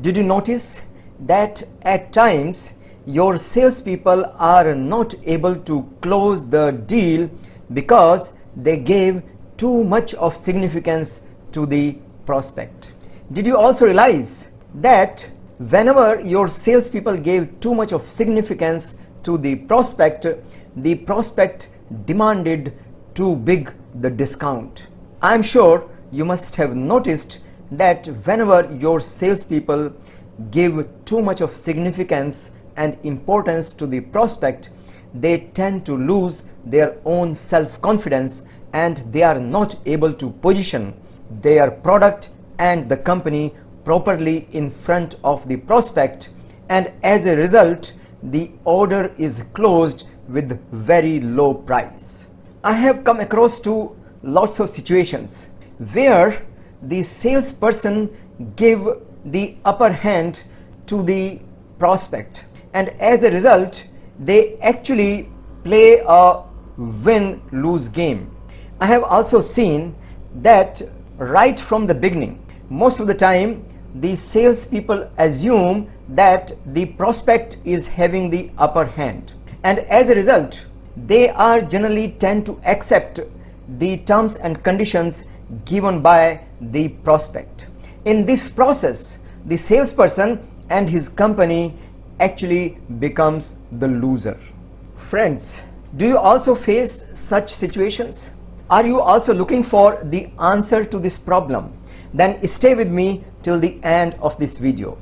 Did you notice that at times your salespeople are not able to close the deal because they gave too much of significance to the prospect? Did you also realize that whenever your salespeople gave too much of significance to the prospect demanded too big the discount? I am sure you must have noticed that whenever your salespeople give too much of significance and importance to the prospect, they tend to lose their own self-confidence and they are not able to position their product and the company properly in front of the prospect, and as a result the order is closed with very low price. I have come across to lots of situations where the salesperson give the upper hand to the prospect, and as a result they actually play a win-lose game. I have also seen that right from the beginning, most of the time the salespeople assume that the prospect is having the upper hand, and as a result they are generally tend to accept the terms and conditions given by the prospect. In this process, the salesperson and his company actually becomes the loser. Friends, do you also face such situations? Are you also looking for the answer to this problem? Then stay with me till the end of this video.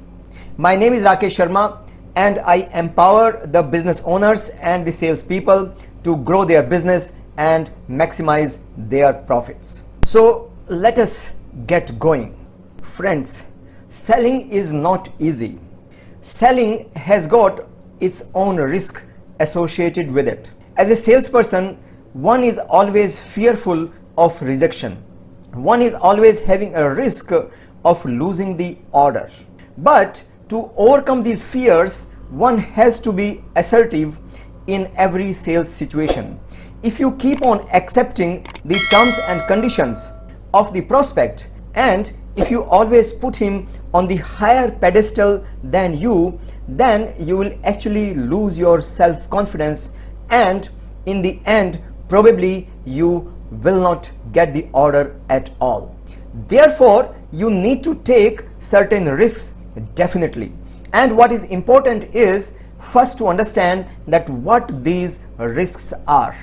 My name is Rakesh Sharma and I empower the business owners and the salespeople to grow their business and maximize their profits. So let us get going. Friends, selling is not easy. Selling has got its own risk associated with it. As a salesperson, one is always fearful of rejection. One is always having a risk of losing the order. But to overcome these fears, one has to be assertive in every sales situation. If you keep on accepting the terms and conditions of the prospect, and if you always put him on the higher pedestal than you, then you will actually lose your self-confidence, and in the end probably you will not get the order at all. Therefore you need to take certain risks definitely, and what is important is first to understand that what these risks are.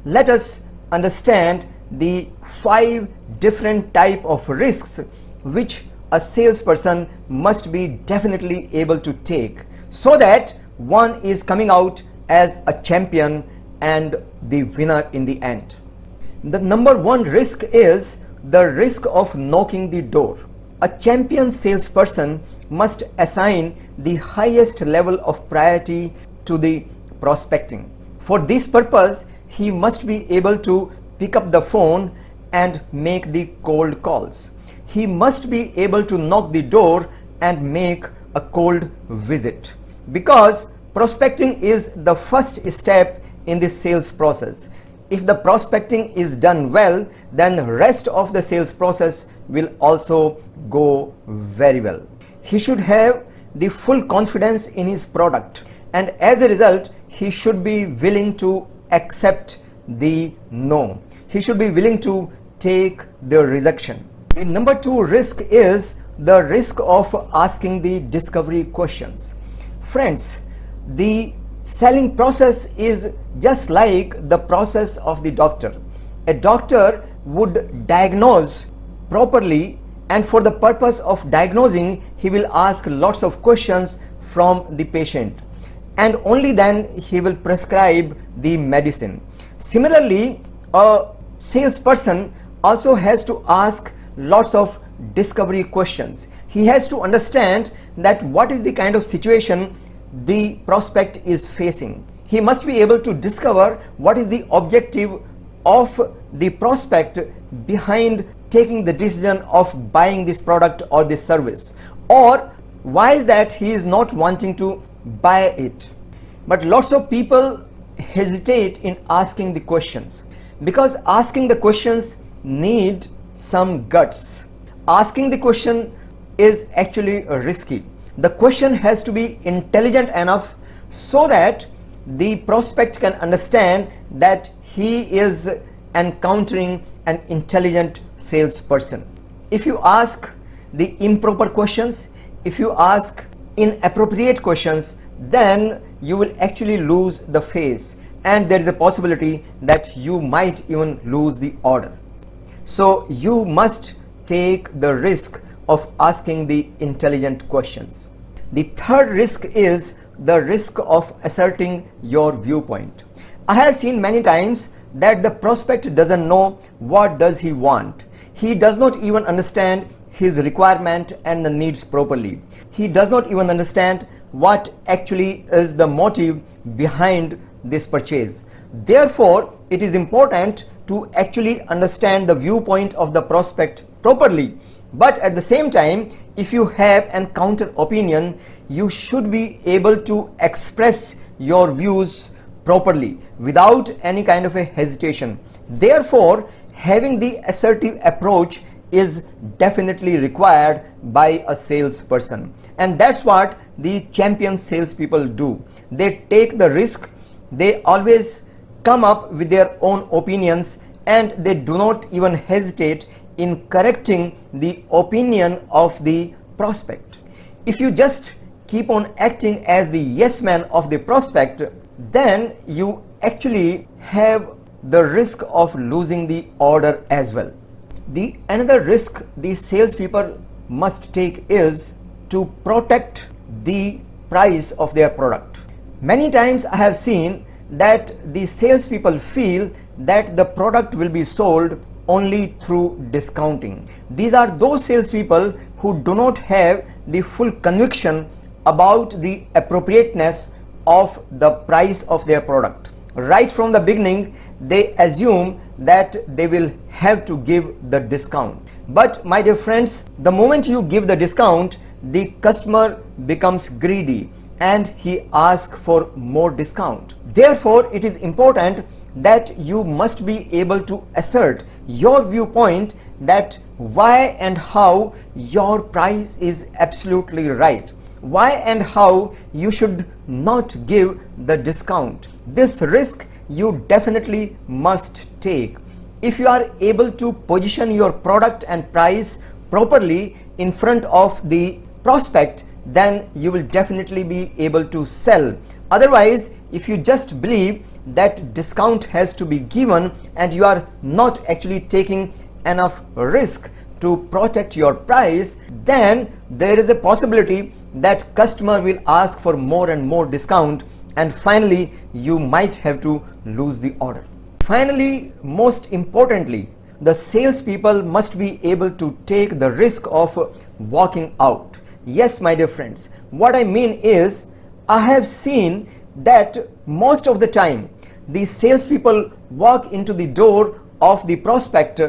Let us understand the 5 different type of risks which a salesperson must be definitely able to take, so that one is coming out as a champion and the winner in the end. The number 1 risk is the risk of knocking the door. A champion salesperson must assign the highest level of priority to the prospecting. For this purpose, he must be able to pick up the phone and make the cold calls. He must be able to knock the door and make a cold visit, because prospecting is the first step in the sales process. If the prospecting is done well, then the rest of the sales process will also go very well. He should have the full confidence in his product, and as a result he should be willing to accept the no. He should be willing to take the rejection. The number 2 risk is the risk of asking the discovery questions. Friends, the selling process is just like the process of the doctor. A doctor would diagnose properly, and for the purpose of diagnosing he will ask lots of questions from the patient, and only then he will prescribe the medicine. Similarly, a salesperson also has to ask lots of discovery questions. He has to understand that what is the kind of situation the prospect is facing. He must be able to discover what is the objective of the prospect behind taking the decision of buying this product or this service, or why is that he is not wanting to buy it. But lots of people hesitate in asking the questions, because asking the questions need some guts. Asking the question is actually risky. The question has to be intelligent enough so that the prospect can understand that he is encountering an intelligent salesperson. If you ask the improper questions, if you ask inappropriate questions, then you will actually lose the face, and there is a possibility that you might even lose the order. So you must take the risk of asking the intelligent questions. The third risk is the risk of asserting your viewpoint. I have seen many times that the prospect doesn't know what does he want. He does not even understand his requirement and the needs properly. He does not even understand what actually is the motive behind this purchase. Therefore, it is important to actually understand the viewpoint of the prospect properly. But at the same time, if you have an counter opinion, you should be able to express your views properly without any kind of a hesitation. Therefore, having the assertive approach is definitely required by a salesperson, and that's what the champion salespeople do. They take the risk, they always come up with their own opinions, and they do not even hesitate in correcting the opinion of the prospect. If you just keep on acting as the yes man of the prospect, then you actually have the risk of losing the order as well. The another risk the salespeople must take is to protect the price of their product. Many times I have seen that the salespeople feel that the product will be sold only through discounting. These are those salespeople who do not have the full conviction about the appropriateness of the price of their product. Right from the beginning, they assume that they will have to give the discount. But my dear friends, the moment you give the discount, the customer becomes greedy and he asks for more discount. Therefore, it is important that you must be able to assert your viewpoint that why and how your price is absolutely right, why and how you should not give the discount. This risk you definitely must take. If you are able to position your product and price properly in front of the prospect, then you will definitely be able to sell. Otherwise, if you just believe that discount has to be given and you are not actually taking enough risk to protect your price, then there is a possibility that customer will ask for more and more discount, and finally you might have to lose the order. Finally, most importantly, the salespeople must be able to take the risk of walking out. Yes, my dear friends, what I mean is, I have seen that most of the time the salespeople walk into the door of the prospect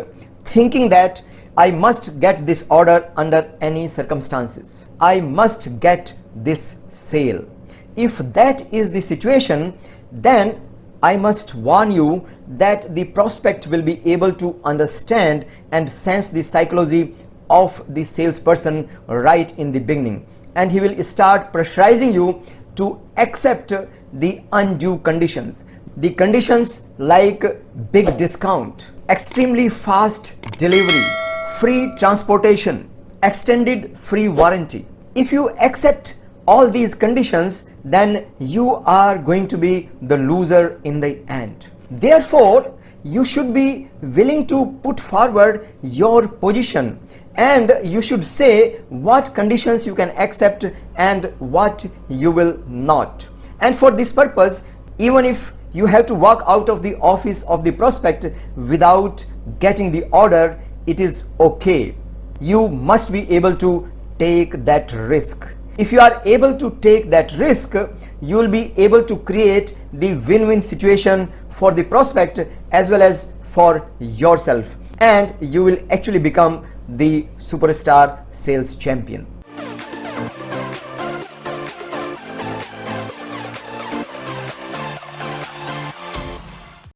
thinking that I must get this order under any circumstances. I must get this sale. If that is the situation, then I must warn you that the prospect will be able to understand and sense the psychology of the salesperson right in the beginning, and he will start pressurizing you to accept the undue conditions. The conditions like big discount, extremely fast delivery, free transportation, extended free warranty. If you accept all these conditions, then you are going to be the loser in the end. Therefore, you should be willing to put forward your position, and you should say what conditions you can accept and what you will not. And for this purpose, even if you have to walk out of the office of the prospect without getting the order, it is okay. You must be able to take that risk. If you are able to take that risk, you will be able to create the win-win situation for the prospect as well as for yourself, and you will actually become the superstar sales champion.